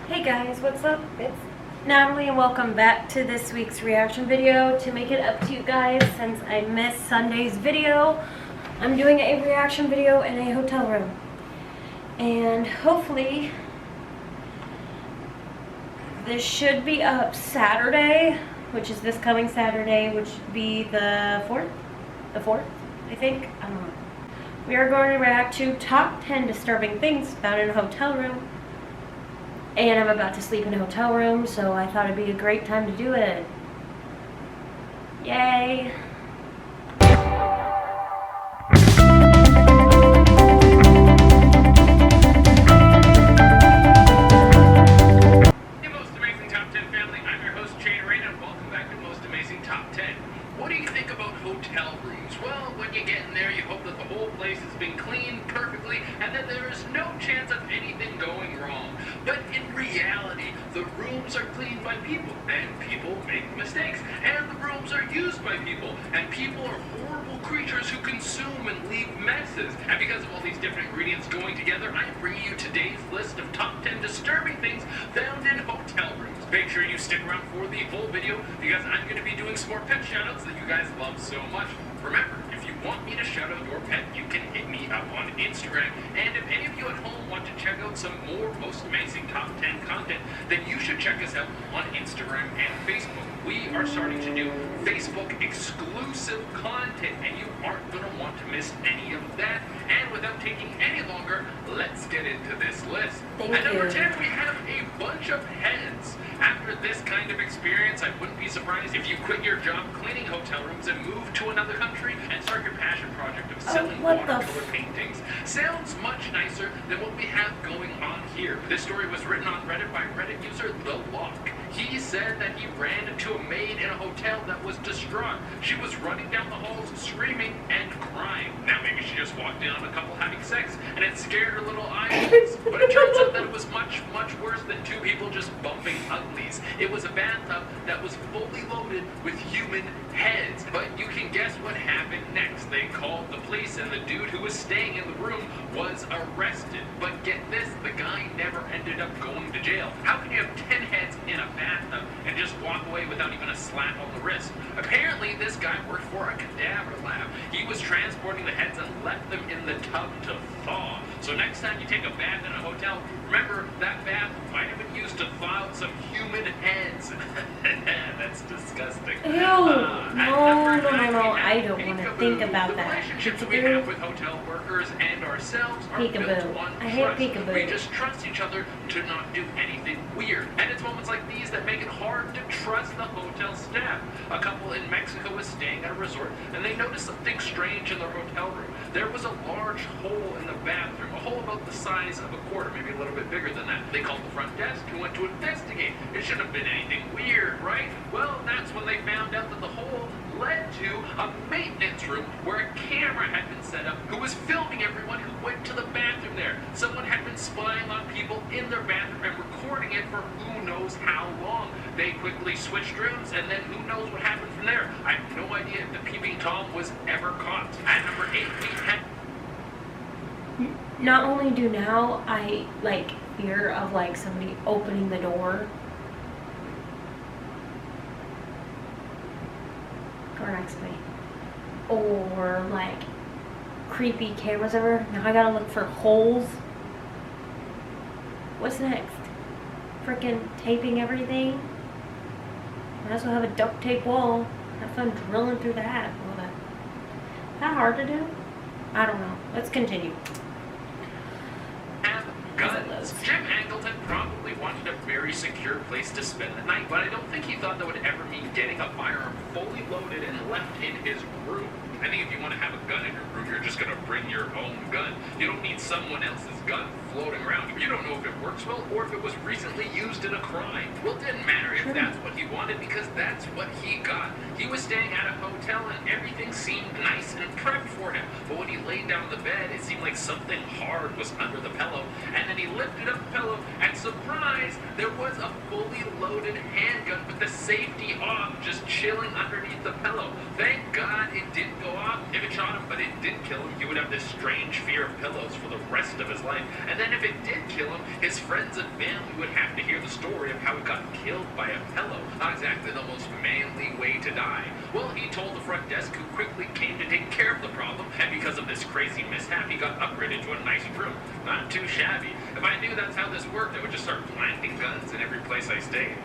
Hey guys, what's up? It's Natalie and welcome back to this week's reaction video. To make it up to you guys, since I missed Sunday's video, I'm doing a reaction video in a hotel room. And hopefully this should be up Saturday, which is this coming Saturday, which would be the 4th? The 4th, I think. I don't know. We are going to react to top 10 disturbing things found in a hotel room. And I'm about to sleep in a hotel room, so I thought it'd be a great time to do it. Yay! Hey, Most Amazing Top 10 family, I'm your host, Jane Rain, and welcome back to Most Amazing Top 10. What do you think about hotel rooms? Well, when you get in there, you hope that the whole place has been cleaned perfectly and that there is no chance of anything going wrong. But in reality, the rooms are cleaned by people, and people make mistakes. And the rooms are used by people, and people are horrible creatures who consume and leave messes. And because of all these different ingredients going together, I'm bringing you today's list of top 10 disturbing things found in hotel rooms. Make sure you stick around for the whole video, because I'm going to be doing some more pet shoutouts that you guys love so much. Remember, if you want me to shout out your pet, you can hit me up on Instagram. And if any of you at home want to check out some more Most Amazing Top 10 content, then you should check us out on Instagram and Facebook. We are starting to do Facebook exclusive content, and you aren't going to want to miss any of that. And without taking any longer, let's get into this list. Thank At number you. 10, we have a bunch of heads. After this kind of experience, I wouldn't be surprised if you quit your job cleaning hotel rooms and move to another country and start your passion project of selling watercolor paintings. Sounds much nicer than what we have going on here. This story was written on Reddit by Reddit user The Lock. He said that he ran into a maid in a hotel that was distraught. She was running down the halls screaming and crying. Now maybe she just walked in on a couple having sex and it scared her little eyes. But it turns out that it was much, much worse than two people just bumping uglies. It was a bathtub that was fully loaded with human heads. But you can guess what happened next. They called the police and the dude who was staying in the room was arrested. But get this, the guy never ended up going to jail. How can you have 10 heads in a bathtub and just walk away without even a slap on the wrist? Apparently this guy worked for a cadaver lab. He was transporting the heads and left them in the tub to thaw. So next time you take a bath in a hotel, remember that bath might have been used to thaw out some human heads. That's disgusting. Ew. No, I don't want to think about that. The relationships we have with hotel workers and ourselves are built on I hate trust. peekaboo. We just trust each other to not do anything weird. And it's moments like these that make it hard to trust the hotel staff. A couple in Mexico was staying at a resort and they noticed something strange in their hotel room. There was a large hole in the bathroom, a hole about the size of a quarter, maybe a little bit bigger than that. They called the front desk who went to investigate. It shouldn't have been anything weird, right? Well, that's when they found out that the hole led to a maintenance room where a camera had been set up who was filming everyone who went to the bathroom there. Someone had been spying on people in their bathroom and recording it for who knows how long. They quickly switched rooms and then who knows what happened from there. I have no idea if the peeping Tom was ever caught. At number 8, we had... Not only do now I fear of somebody opening the door. Or next to me. Or creepy cameras over. Now I gotta look for holes. What's next? Freaking taping everything. Might as well have a duct tape wall. Have fun drilling through that. Is that hard to do? I don't know. Let's continue. Guns. Jim Angleton probably wanted a very secure place to spend the night, but I don't think he thought that would ever mean getting a firearm fully loaded and left in his room. I think if you want to have a gun in your room, you're just going to bring your own gun. You don't need someone else's gun floating around. You don't know if it works well or if it was recently used in a crime. Well, it didn't matter if that's what he wanted because that's what he got. He was staying at a hotel and everything seemed nice and prepped for him. But when he laid down the bed, it seemed like something hard was under the pillow. And then he lifted up the pillow and surprise, there was a fully loaded handgun with the safety off, just chilling underneath the pillow. Thank God it didn't go go off, if it shot him but it did kill him, he would have this strange fear of pillows for the rest of his life. And then if it did kill him, his friends and family would have to hear the story of how he got killed by a pillow. Not exactly the most manly way to die. Well, he told the front desk, who quickly came to take care of the problem, and because of this crazy mishap, he got upgraded to a nice room. Not too shabby. If I knew that's how this worked, I would just start planting guns in every place I stayed.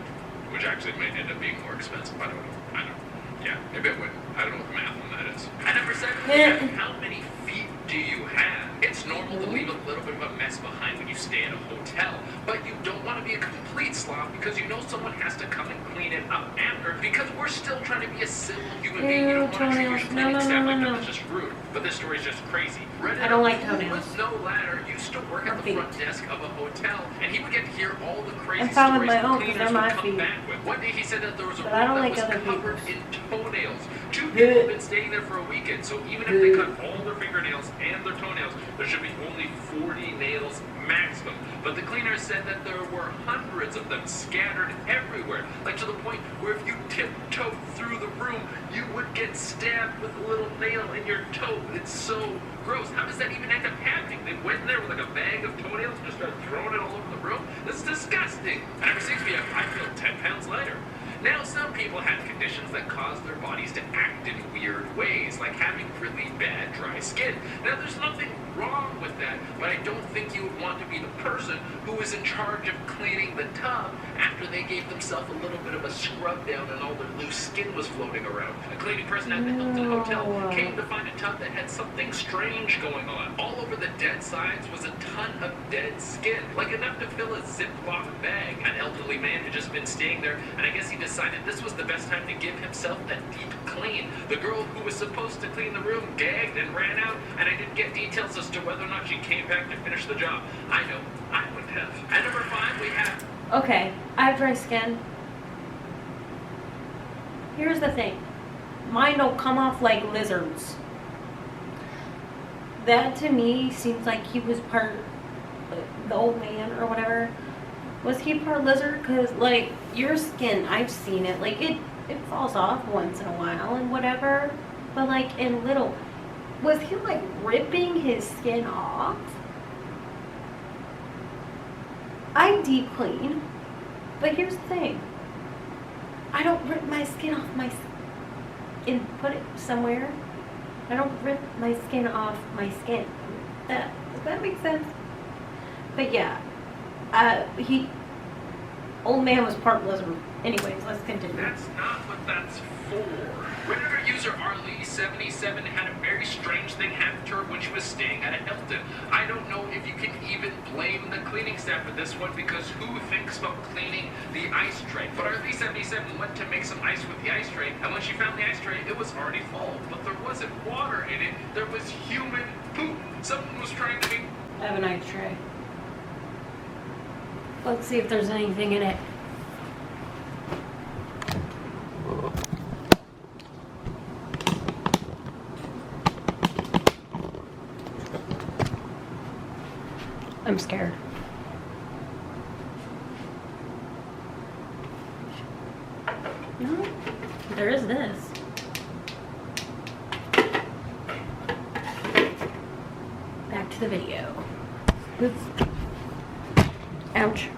Which actually may end up being more expensive. I don't know. Yeah, maybe it would. I don't know what the math on that is. And number 7, how many feet do you have? It's normal to leave a little bit of a mess behind when you stay at a hotel, but you don't want to be a complete slob because you know someone has to come and clean it up after, because we're still trying to be a civil human being. You don't want to treat your cleaning staff like that. That's just rude. But this story's just crazy. I don't like toenails. With no ladder used to work at the front desk of a hotel, and he would get to hear all the crazy found stories my own, the cleaners would come back with. One day he said that there was a room that was covered in toenails. 2 people had been staying there for a weekend, so even if they cut all their fingernails and their toenails, there should be only 40 nails maximum. But the cleaners said that there were hundreds of them scattered everywhere, like to the point where if you tiptoed through the room, you would get stabbed with a little nail in your toe. It's so gross. How does that even end up happening? They went in there with like a bag of toenails and just started throwing it all over the room? This is disgusting. And ever since I feel 10 pounds lighter. Now, some people have conditions that cause their bodies to act in weird ways, like having really bad dry skin. Now, there's nothing wrong with that, but I don't think you would want to be the person who is in charge of cleaning the tub after they gave themselves a little bit of a scrub down and all their loose skin was floating around. A cleaning person at the Hilton Hotel came to find a tub that had something strange going on. All over the dead sides was a ton of dead skin, like enough to fill a Ziploc bag. An elderly man had just been staying there, and I guess he decided this was the best time to give himself a deep clean. The girl who was supposed to clean the room gagged and ran out, and I didn't get details as to whether or not she came back to finish the job. I know, I would have. At number 5, we have... Okay, I have dry skin. Here's the thing. Mine don't come off like lizards. That to me seems like he was part, the old man or whatever. Was he part lizard? Because, like, your skin, I've seen it. Like, it falls off once in a while and whatever. But, like, in little... Was he, like, ripping his skin off? I deep clean. But here's the thing. I don't rip my skin off my skin. Put it somewhere. I don't rip my skin off my skin. Does that make sense? But yeah. Old man was part lizard. Anyways, let's continue. That's not what that's for. Reddit user Arlie77 had a very strange thing happen to her when she was staying at a Hilton. I don't know if you can even blame the cleaning staff for this one, because who thinks about cleaning the ice tray? But Arlie77 went to make some ice with the ice tray, and when she found the ice tray, it was already full. But there wasn't water in it. There was human poop. Someone was trying to make... I have an ice tray. Let's see if there's anything in it. I'm scared. No, there is this. Back to the video. Oops. Ouch.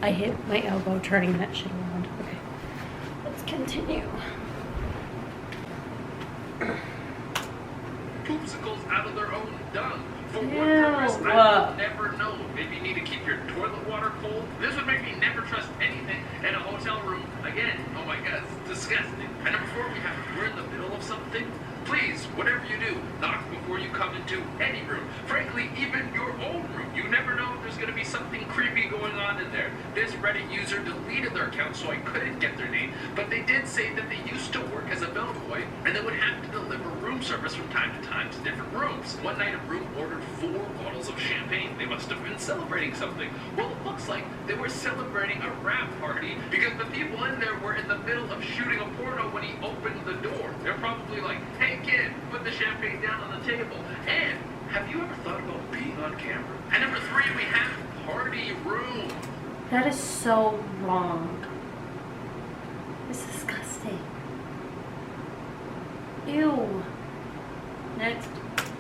I hit my elbow turning that shit around. Okay. Let's continue. Poopsicles out of their own dung. For what purpose, I will never know. Maybe you need to keep your toilet water cold. This would make me never trust anything in a hotel room again. Oh my god, it's disgusting. And number 4, we're in the middle of something. Please, whatever you do, knock before you come into any room. Frankly, even your own room. You never know if there's going to be something creepy going on in there. This Reddit user deleted their account, so I couldn't get their name, but they did say that they used to work as a bellboy, and they would have to deliver room service from time to time to different rooms. One night, a room ordered 4 bottles of champagne. They must have been celebrating something. Well, it looks like they were celebrating a wrap party, because the people in there were in the middle of shooting a porno when he opened the door. They're probably like, hey kid, put the champagne down on the table. And have you ever thought about being on camera? And number 3, we have party room. That is so wrong. It's disgusting. Ew. Next.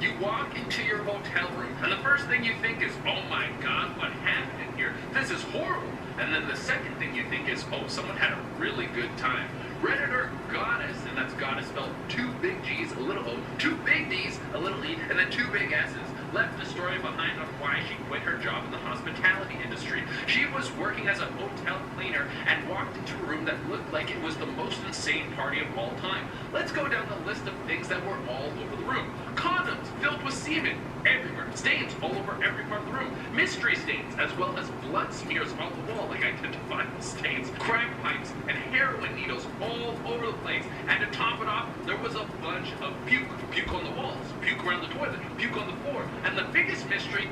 You walk into your hotel room, and the first thing you think is, oh my god, what happened in here? This is horrible. And then the second thing you think is, oh, someone had a really good time. Redditor Goddess, and that's Goddess spelled 2 big G's, a little O, 2 big D's, a little E, and then 2 big S's, left a story behind on why she quit her job in the hospitality industry. She was working as a hotel cleaner and walked into a room that looked like it was the most insane party of all time. Let's go down the list of things that were all over the room. Condoms filled with semen everywhere. Stains all over every part of the room. Mystery stains, as well as blood smears on the wall, like identifiable stains. Crack pipes and heroin needles all over the place. And to top it off, there was a bunch of puke. Puke on the walls, puke around the toilet, puke on the floor. And the biggest mystery...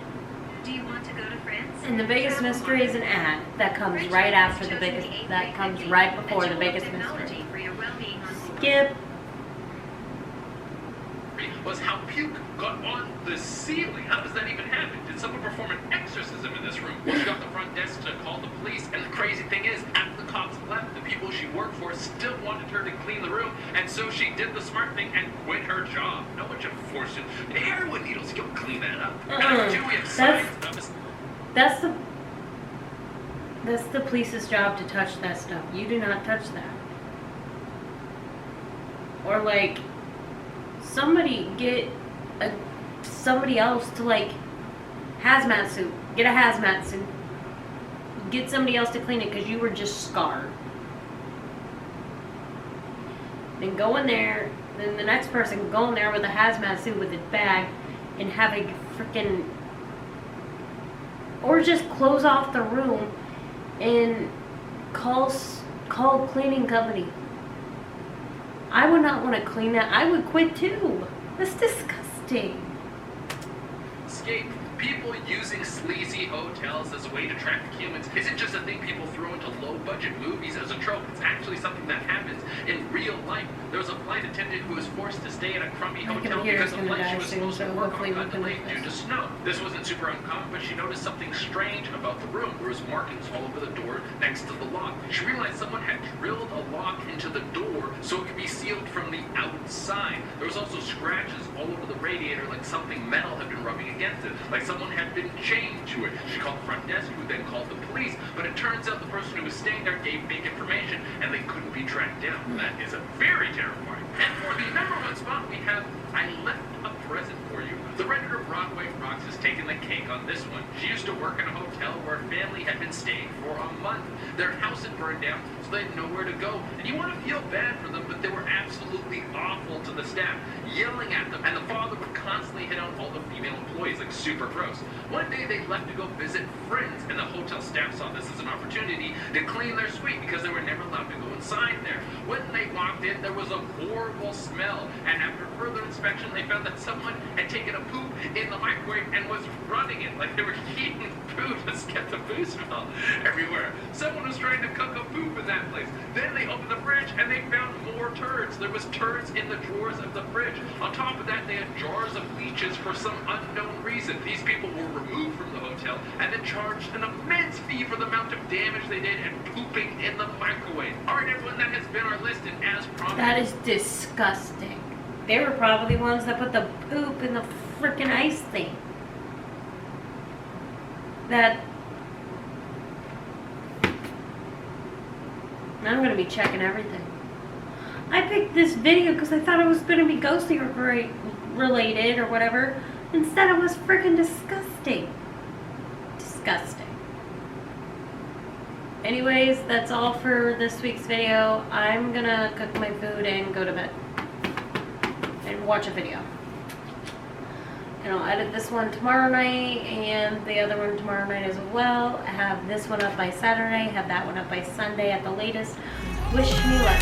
Do you want to go to France? And the biggest mystery is an ad that comes right after the biggest, that comes right before the biggest mystery. Skip. Was how puke got on the ceiling. How does that even happen? Did someone perform an exorcism in this room? Well, she got the front desk to call the police, and the crazy thing is, after the cops left, the people she worked for still wanted her to clean the room, and so she did the smart thing and quit her job. No one should force it. Heroin needles, you can clean that up. Number 2, we have signs of That's the police's job to touch that stuff. You do not touch that. Or like, somebody get somebody else to like hazmat suit. Get a hazmat suit. Get somebody else to clean it because you were just scarred. Then go in there. Then the next person can go in there with a hazmat suit with a bag and have a freaking, or just close off the room and call cleaning company. I would not want to clean that. I would quit too. That's disgusting. escape. People using sleazy hotels as a way to traffic humans isn't just a thing people throw into low-budget movies as a trope. It's actually something that happens in real life. There was a flight attendant who was forced to stay in a crummy hotel because the flight she was supposed to work on got delayed due to snow. This wasn't super uncommon, but she noticed something strange about the room. There was markings all over the door next to the lock. She realized someone had drilled a lock into the door so it could be sealed from the outside. There was also scratches all over the radiator, like something metal had been rubbing against it, like someone had been chained to it. She called the front desk, who then called the police, but it turns out the person who was staying there gave fake information, and they couldn't be tracked down. That is a very terrifying. And for the number one spot, we have I Left a Present for You. The Redditor Broadway Rocks has taken the cake on this one. She used to work in a hotel where a family had been staying for a month. Their house had burned down, so they had nowhere to go. And you want to feel bad for them, but they were absolutely awful to the staff, yelling at them, and the father would constantly hit on all the female employees, like super gross. One day they left to go visit friends, and the hotel staff saw this as an opportunity to clean their suite because they were never allowed to go inside there. When they walked in, there was a horrible smell, and after further inspection, they found that someone had taken a poop in the microwave and was running it, like they were heating food to get the food smell everywhere. Someone was trying to cook a poop in that place. Then they opened the fridge and they found more turds. There was turds in the drawers of the fridge. On top of that, they had jars of leeches for some unknown reason. These people were removed from the hotel and then charged an immense fee for the amount of damage they did and pooping in the microwave. All right, everyone, that has been our list, and as promised... That is disgusting. They were probably the ones that put the poop in the freaking ice thing. That... I'm going to be checking everything. I picked this video because I thought it was going to be ghostly related or whatever. Instead, it was freaking disgusting. Disgusting. Anyways, that's all for this week's video. I'm going to cook my food and go to bed. And watch a video. And I'll edit this one tomorrow night and the other one tomorrow night as well. I have this one up by Saturday, have that one up by Sunday at the latest. Wish me luck.